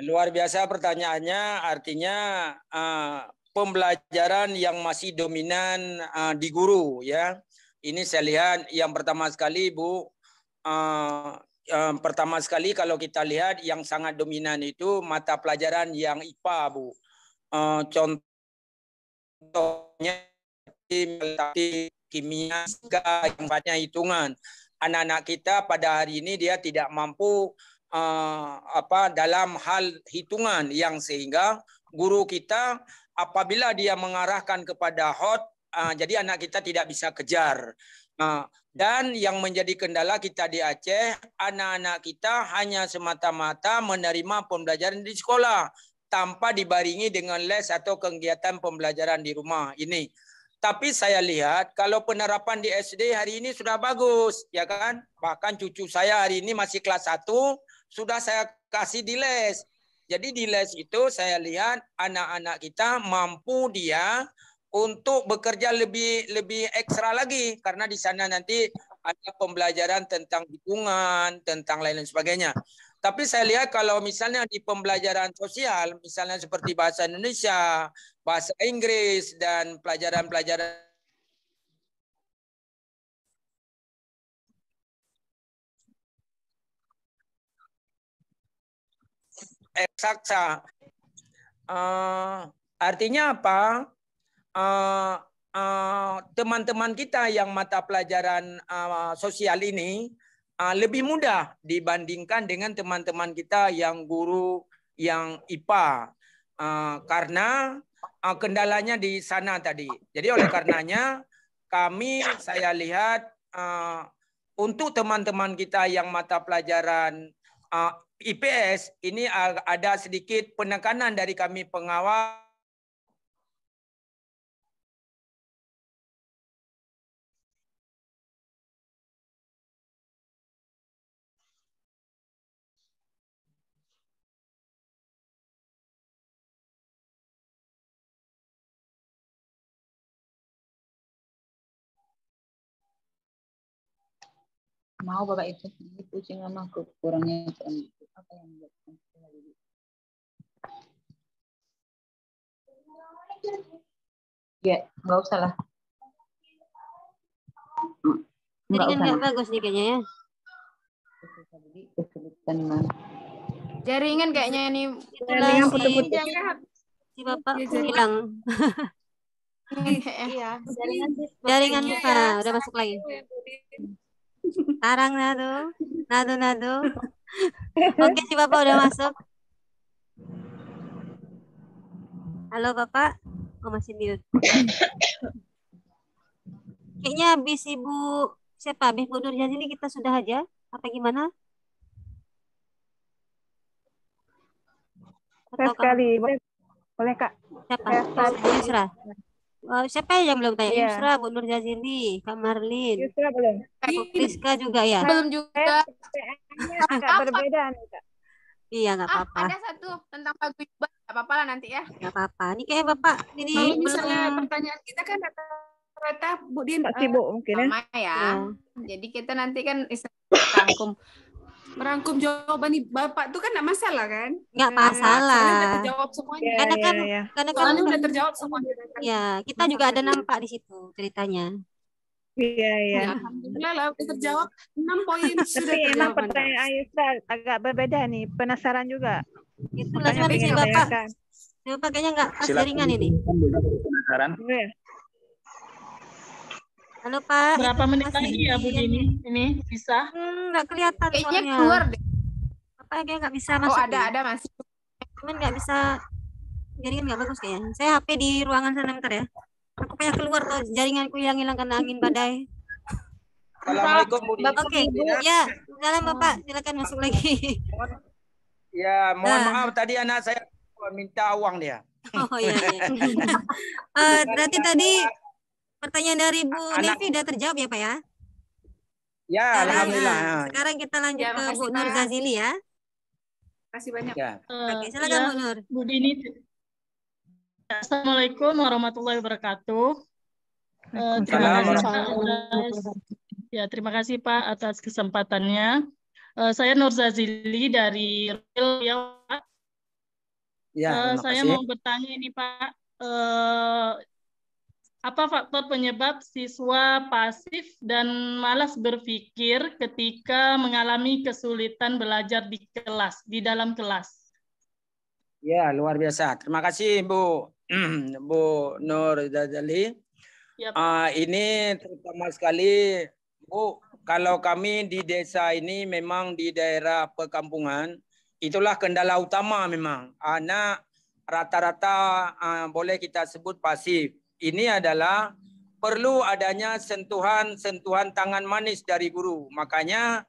Luar biasa pertanyaannya, artinya pembelajaran yang masih dominan di guru ya. Ini saya lihat yang pertama sekali Bu, pertama sekali kalau kita lihat yang sangat dominan itu mata pelajaran yang IPA Bu. Contohnya kimia, yang banyak hitungan. Anak-anak kita pada hari ini dia tidak mampu dalam hal hitungan, yang sehingga guru kita apabila dia mengarahkan kepada hot, jadi anak kita tidak bisa kejar. Dan yang menjadi kendala kita di Aceh, anak-anak kita hanya semata-mata menerima pembelajaran di sekolah tanpa dibaringi dengan les atau kegiatan pembelajaran di rumah ini. Tapi saya lihat kalau penerapan di SD hari ini sudah bagus, ya kan? Bahkan cucu saya hari ini masih kelas 1, sudah saya kasih di les. Jadi di les itu saya lihat anak-anak kita mampu dia untuk bekerja lebih ekstra lagi, karena di sana nanti ada pembelajaran tentang hitungan, tentang lain-lain sebagainya. Tapi saya lihat kalau misalnya di pembelajaran sosial, misalnya seperti bahasa Indonesia, bahasa Inggris, dan pelajaran-pelajaran eksakta. Artinya apa? Teman-teman kita yang mata pelajaran sosial ini lebih mudah dibandingkan dengan teman-teman kita yang guru yang IPA, karena kendalanya di sana tadi. Jadi oleh karenanya saya lihat untuk teman-teman kita yang mata pelajaran IPS ini ada sedikit penekanan dari kami pengawas. Mau Bapak itu kucing lama kurangnya apa yang buat ya nggak usah lah, jadi kan nggak bagus nih kayaknya ya. Jaringan kayaknya ini si Bapak hilang. Iya, jaringan udah masuk lagi. Tarang nado. Oke, si Bapak udah masuk. Halo Bapak, masih mute. Kayaknya habis Ibu siapa? Habis Bu Nurjazili kita sudah aja? Apa gimana? Saya sekali, boleh Kak? Siapa? Yusra. Oh, siapa yang belum tanya? Yusra, Bu Nurjazili, Kak Marlin. Yusra belum. Bu Priska juga ya? Belum juga. Agak berbeda nih Kak. Iya, nggak apa-apa. Ada satu tentang paguyuban, nggak apa-apa lah nanti ya. Nggak apa-apa. Ini kayak Bapak ini kalau misalnya pertanyaan kita kan rata-rata Bu Din sibuk mungkin ya. Sama ya. Jadi kita nanti kan merangkum jawaban nih Bapak tuh kan nggak masalah kan? Nggak masalah. Udah terjawab semuanya. Karena kan udah terjawab semuanya. Ya, kita juga ada nampak di situ ceritanya. Iya. Alhamdulillah lah udah terjawab 6 poin sudah terjawab. Tapi emang pertanyaan Ayusra agak berbeda nih, penasaran juga. Itulah sebenarnya Bapak. Bapak kayaknya nggak pas jaringan ini. Penasaran? Halo Pak. Berapa menit lagi ya Bu Dini? Ini bisa? Nggak kelihatan kayaknya soalnya. Keluar deh. Apa kayak nggak bisa masuk? Oh ada masih. Cuman nggak bisa. Jaringan nggak bagus kayaknya. Saya HP di ruangan sana bentar ya. Aku kayak keluar tuh jaringanku hilang karena angin badai. Assalamualaikum Bu Dini. Oke, ya. Salam Bapak, silakan masuk lagi. Ya, mohon maaf tadi anak saya minta uang dia. Oh iya. Berarti tadi pertanyaan dari Bu Nevi udah terjawab ya Pak ya? Ya, alhamdulillah. Sekarang kita lanjut ke Bu Nurjazili ya. Terima kasih banyak. Oke, silakan Bu Nur. Bu Dini. Assalamualaikum warahmatullahi wabarakatuh. Terima kasih Pak terima kasih Pak atas kesempatannya. Saya Nur Zazili dari Riau, Pak. Ya, terima Saya kasih. mau bertanya ini Pak, apa faktor penyebab siswa pasif dan malas berpikir ketika mengalami kesulitan belajar di dalam kelas? Ya, luar biasa. Terima kasih Bu Bu Nur Zazili. Ya, ini terutama sekali Bu, kalau kami di desa ini memang di daerah perkampungan, itulah kendala utama memang. Anak rata-rata boleh kita sebut pasif. Ini adalah perlu adanya sentuhan tangan manis dari guru. Makanya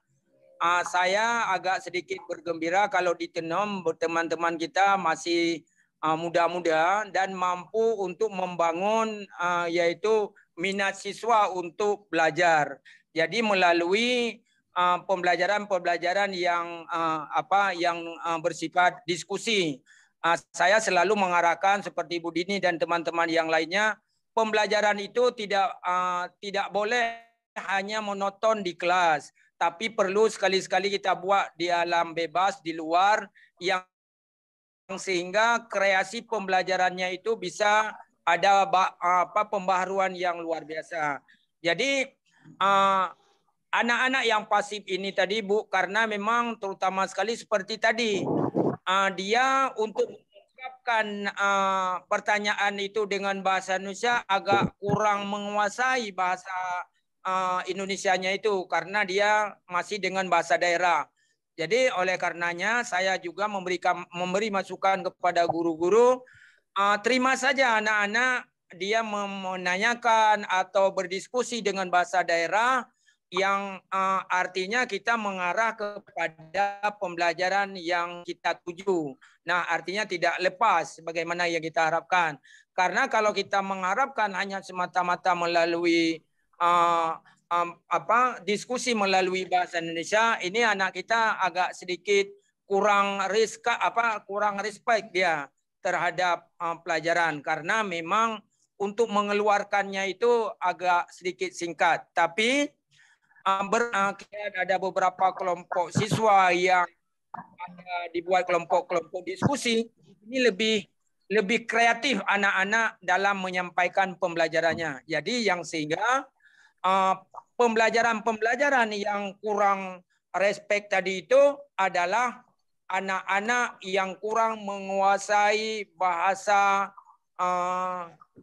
saya agak sedikit bergembira kalau di Tenom teman-teman kita masih muda-muda dan mampu untuk membangun yaitu minat siswa untuk belajar. Jadi melalui pembelajaran yang bersifat diskusi. Saya selalu mengarahkan seperti Bu Dini dan teman-teman yang lainnya, pembelajaran itu tidak boleh hanya monoton di kelas, tapi perlu sekali-sekali kita buat di alam bebas, di luar, yang sehingga kreasi pembelajarannya itu bisa ada pembaharuan yang luar biasa. Jadi anak-anak yang pasif ini tadi Bu, karena memang terutama sekali seperti tadi, dia untuk mengungkapkan pertanyaan itu dengan bahasa Indonesia agak kurang menguasai bahasa Indonesianya itu karena dia masih dengan bahasa daerah. Jadi oleh karenanya saya juga memberi masukan kepada guru-guru, terima saja anak-anak dia menanyakan atau berdiskusi dengan bahasa daerah yang artinya kita mengarah kepada pembelajaran yang kita tuju. Nah, artinya tidak lepas sebagaimana yang kita harapkan. Karena kalau kita mengharapkan hanya semata-mata melalui diskusi melalui bahasa Indonesia, ini anak kita agak sedikit kurang respect dia terhadap pelajaran karena memang untuk mengeluarkannya itu agak sedikit singkat. Tapi ada beberapa kelompok siswa yang dibuat kelompok-kelompok diskusi, ini lebih kreatif anak-anak dalam menyampaikan pembelajarannya. Jadi yang sehingga pembelajaran yang kurang respect tadi itu adalah anak-anak yang kurang menguasai bahasa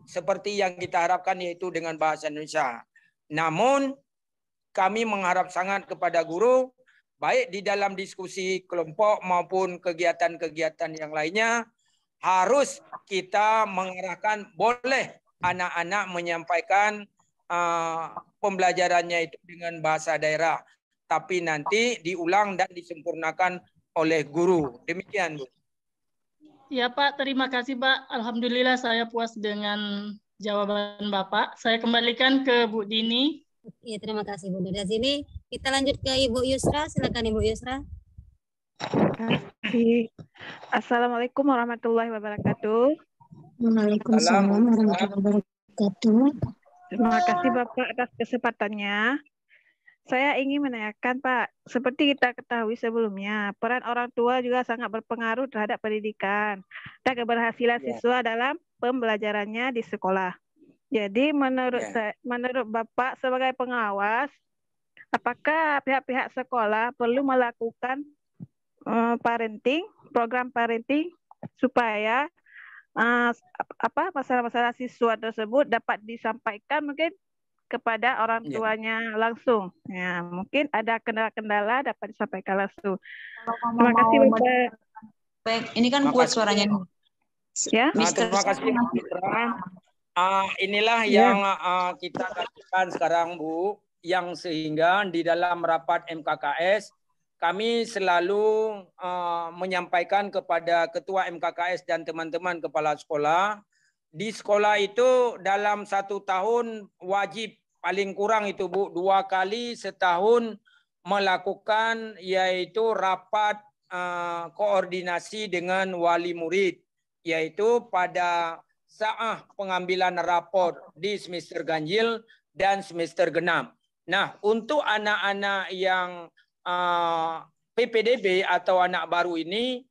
seperti yang kita harapkan yaitu dengan bahasa Indonesia. Namun kami mengharap sangat kepada guru baik di dalam diskusi kelompok maupun kegiatan-kegiatan yang lainnya harus kita mengarahkan boleh anak-anak menyampaikan pembelajarannya itu dengan bahasa daerah, tapi nanti diulang dan disempurnakan oleh guru. Demikian, Bu. Ya Pak, terima kasih Pak. Alhamdulillah saya puas dengan jawaban Bapak. Saya kembalikan ke Bu Dini. Ya, terima kasih Bu. Dari sini kita lanjut ke Ibu Yusra. Silakan Ibu Yusra. Terima kasih. Assalamualaikum warahmatullahi wabarakatuh. Waalaikumsalam warahmatullahi wabarakatuh. Terima kasih Bapak atas kesempatannya. Saya ingin menanyakan Pak, seperti kita ketahui sebelumnya, peran orang tua juga sangat berpengaruh terhadap pendidikan dan keberhasilan siswa dalam pembelajarannya di sekolah. Jadi menurut Bapak sebagai pengawas, apakah pihak-pihak sekolah perlu melakukan program parenting supaya masalah-masalah siswa tersebut dapat disampaikan mungkin kepada orang tuanya langsung. Ya, mungkin ada kendala-kendala dapat disampaikan langsung. Terima kasih Bapak. Baik, ini kan kuat suaranya. Ya. Terima kasih. Inilah yang kita lakukan sekarang Bu, yang sehingga di dalam rapat MKKS kami selalu menyampaikan kepada ketua MKKS dan teman-teman kepala sekolah, di sekolah itu dalam 1 tahun wajib paling kurang itu Bu 2 kali setahun melakukan yaitu rapat koordinasi dengan wali murid, yaitu pada saat pengambilan rapor di semester ganjil dan semester genap. Nah, untuk anak-anak yang PPDB atau anak baru ini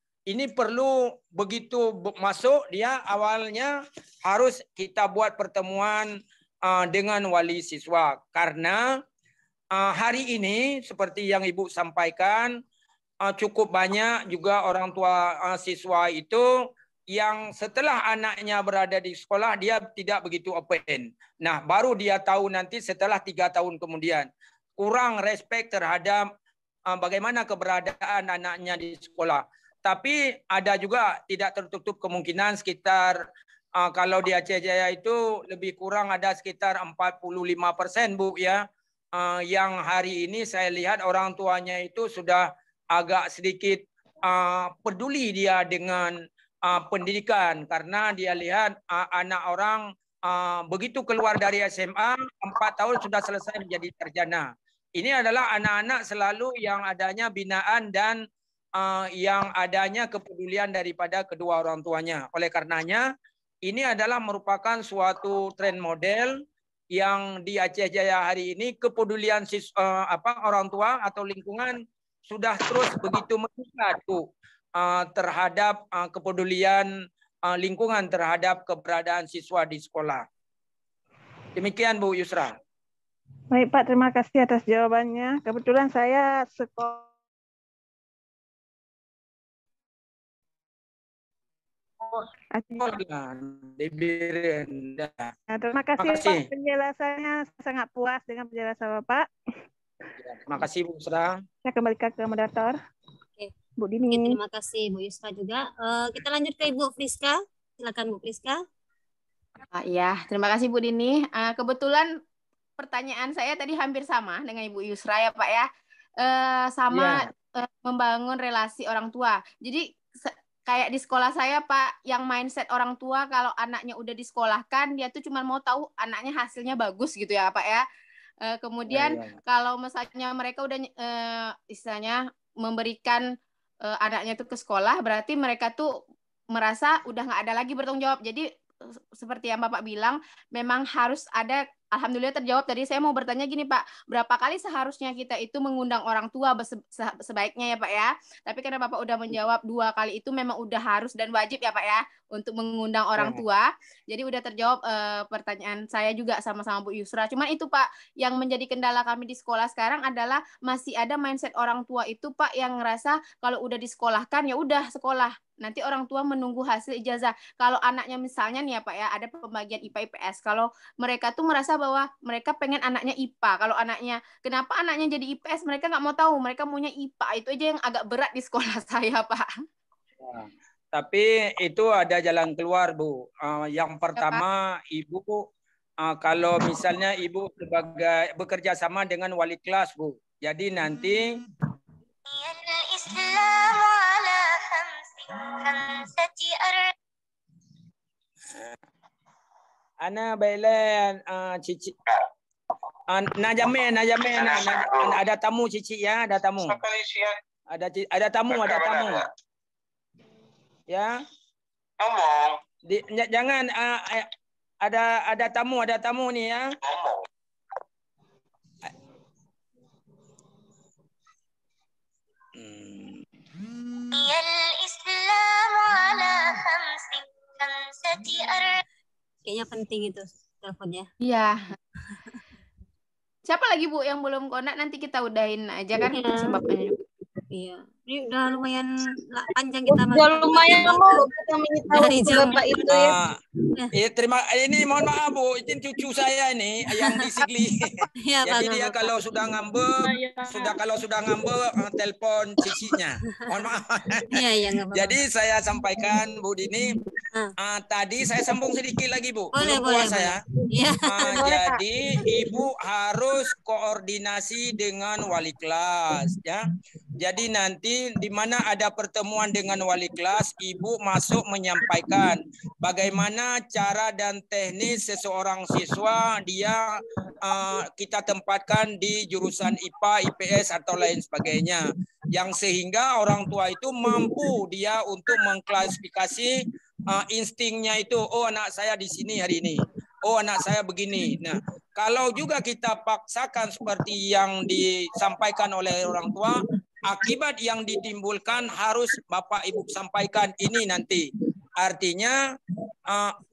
perlu begitu masuk dia awalnya harus kita buat pertemuan dengan wali siswa. Karena hari ini seperti yang Ibu sampaikan, cukup banyak juga orang tua siswa itu yang setelah anaknya berada di sekolah dia tidak begitu open. Nah, baru dia tahu nanti setelah 3 tahun kemudian. Kurang respect terhadap bagaimana keberadaan anaknya di sekolah. Tapi ada juga tidak tertutup kemungkinan sekitar kalau di Aceh Jaya itu lebih kurang ada sekitar 45% Bu ya. Yang hari ini saya lihat orang tuanya itu sudah agak sedikit peduli dia dengan pendidikan karena dia lihat anak orang begitu keluar dari SMA 4 tahun sudah selesai menjadi sarjana. Ini adalah anak-anak selalu yang adanya binaan dan yang adanya kepedulian daripada kedua orang tuanya. Oleh karenanya ini adalah merupakan suatu tren model yang di Aceh Jaya hari ini kepedulian orang tua atau lingkungan sudah terus begitu meningkat tuh. Terhadap kepedulian lingkungan terhadap keberadaan siswa di sekolah. Demikian Bu Yusra. Baik Pak, terima kasih atas jawabannya. Kebetulan saya sekolah. Terima kasih Pak penjelasannya, sangat puas dengan penjelasan Bapak. Terima kasih Bu Yusra. Saya kembalikan ke moderator. Bu Dini. Terima kasih Bu Yusra juga. Kita lanjut ke Ibu Friska. Silakan Bu Friska. Ya, terima kasih Bu Dini. Kebetulan pertanyaan saya tadi hampir sama dengan Ibu Yusra ya Pak ya. Membangun relasi orang tua. Jadi kayak di sekolah saya Pak, yang mindset orang tua kalau anaknya udah disekolahkan, dia tuh cuma mau tahu anaknya hasilnya bagus gitu ya Pak ya. Kemudian kalau misalnya mereka udah istilahnya memberikan anaknya tuh ke sekolah, berarti mereka tuh merasa udah nggak ada lagi bertanggung jawab. Jadi seperti yang Bapak bilang, memang harus ada. Alhamdulillah terjawab. Tadi saya mau bertanya gini Pak, berapa kali seharusnya kita itu mengundang orang tua sebaiknya ya Pak ya? Tapi karena Bapak udah menjawab 2 kali itu memang udah harus dan wajib ya Pak ya untuk mengundang orang tua. Jadi udah terjawab pertanyaan saya juga sama-sama Bu Yusra. Cuman itu Pak, yang menjadi kendala kami di sekolah sekarang adalah masih ada mindset orang tua itu Pak yang ngerasa kalau udah disekolahkan ya udah sekolah. Nanti orang tua menunggu hasil ijazah. Kalau anaknya misalnya nih ya Pak ya, ada pembagian IPA IPS. Kalau mereka tuh merasa bahwa mereka pengen anaknya IPA. Kalau anaknya, kenapa anaknya jadi IPS? Mereka nggak mau tahu. Mereka maunya IPA. Itu aja yang agak berat di sekolah saya Pak. Nah, tapi itu ada jalan keluar Bu. Yang pertama Ibu, kalau misalnya Ibu sebagai bekerja sama dengan wali kelas Bu. Jadi nanti Ana bailan cici Najame ada tamu cici ya, ada tamu. Ada tamu. Ya. Jangan ada tamu nih ya. Kayaknya penting itu teleponnya. Iya. Siapa lagi Bu yang belum konek? Nanti kita udahin aja kan sebabnya juga. Iya. Ini udah lumayan panjang kita. Udah lumayan lama kita mengetahui Bapak itu ya. Ini mohon maaf Bu, itu cucu saya ini yang di Sigli. Ya, jadi dia kalau sudah ngambek, telepon cicinya. Mohon maaf. Iya, jadi saya sampaikan Bu Dini, tadi saya sambung sedikit lagi Bu. Boleh. Saya. Ya. Jadi Ibu harus koordinasi dengan wali kelas ya. Jadi nanti di mana ada pertemuan dengan wali kelas, Ibu masuk menyampaikan bagaimana cara dan teknis seseorang siswa dia kita tempatkan di jurusan IPA, IPS atau lain sebagainya. Yang sehingga orang tua itu mampu dia untuk mengklasifikasi instingnya itu, oh anak saya di sini hari ini, oh anak saya begini. Nah, kalau juga kita paksakan seperti yang disampaikan oleh orang tua, akibat yang ditimbulkan harus Bapak Ibu sampaikan ini nanti. Artinya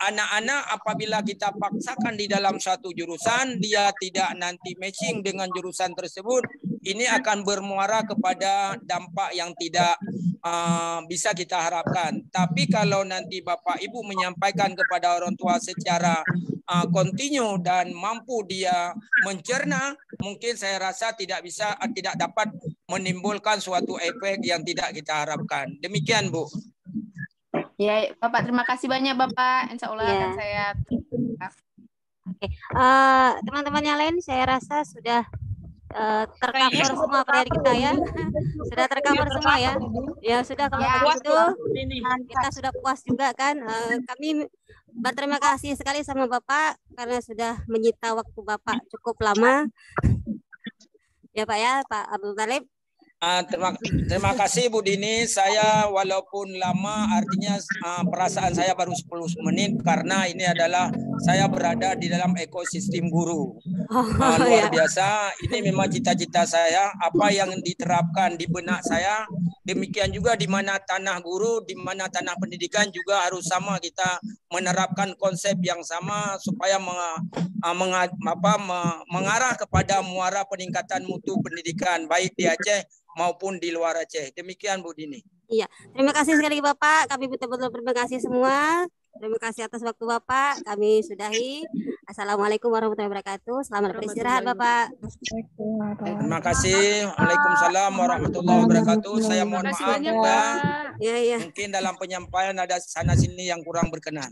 anak-anak apabila kita paksakan di dalam satu jurusan, dia tidak nanti matching dengan jurusan tersebut, ini akan bermuara kepada dampak yang tidak bisa kita harapkan. Tapi kalau nanti Bapak Ibu menyampaikan kepada orang tua secara kontinu dan mampu dia mencerna, mungkin saya rasa tidak dapat menimbulkan suatu efek yang tidak kita harapkan. Demikian, Bu. Ya, Bapak, terima kasih banyak, Bapak. Insya Allah akan saya. Oke, teman-teman yang lain, saya rasa sudah tercover semua materi kita ya. Sudah tercover semua ya. Ya sudah, kalau begitu kita sudah puas juga kan. Kami berterima kasih sekali sama Bapak karena sudah menyita waktu Bapak cukup lama. Ya Pak ya, Pak Abdul Talib. Terima kasih Bu Dini. Saya walaupun lama, artinya perasaan saya baru 10 menit karena ini adalah saya berada di dalam ekosistem guru. Luar biasa. Ini memang cita-cita saya, apa yang diterapkan di benak saya. Demikian juga di mana tanah guru, di mana tanah pendidikan juga harus sama, kita menerapkan konsep yang sama supaya mengarah kepada muara peningkatan mutu pendidikan baik di Aceh maupun di luar Aceh. Demikian Bu Dini. Iya, terima kasih sekali Bapak. Kami betul-betul terima kasih semua. Terima kasih atas waktu Bapak. Kami sudahi. Assalamualaikum warahmatullahi wabarakatuh. Selamat beristirahat Bapak. Terima kasih. Waalaikumsalam warahmatullahi wabarakatuh. Saya mohon maaf juga. Ya. Mungkin dalam penyampaian ada sana sini yang kurang berkenan.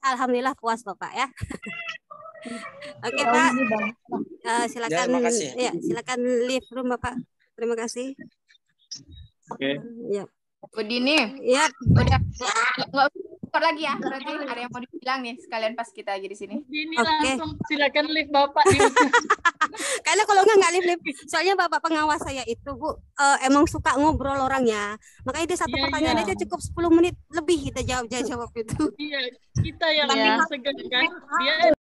Alhamdulillah puas Bapak ya. Oke Pak, silakan. Ya, silakan leave room Bapak. Terima kasih. Oke. Ya. Bu Dini, ya udah nggak usah lagi ya. Berarti ada yang mau dibilang nih sekalian pas kita lagi di sini. Dini langsung silakan live Bapak. Karena kalau nggak live. Soalnya Bapak pengawas saya itu Bu emang suka ngobrol orangnya. Makanya dia satu pertanyaan aja cukup 10 menit lebih kita jawab itu. Iya, kita yang segan kan. Dia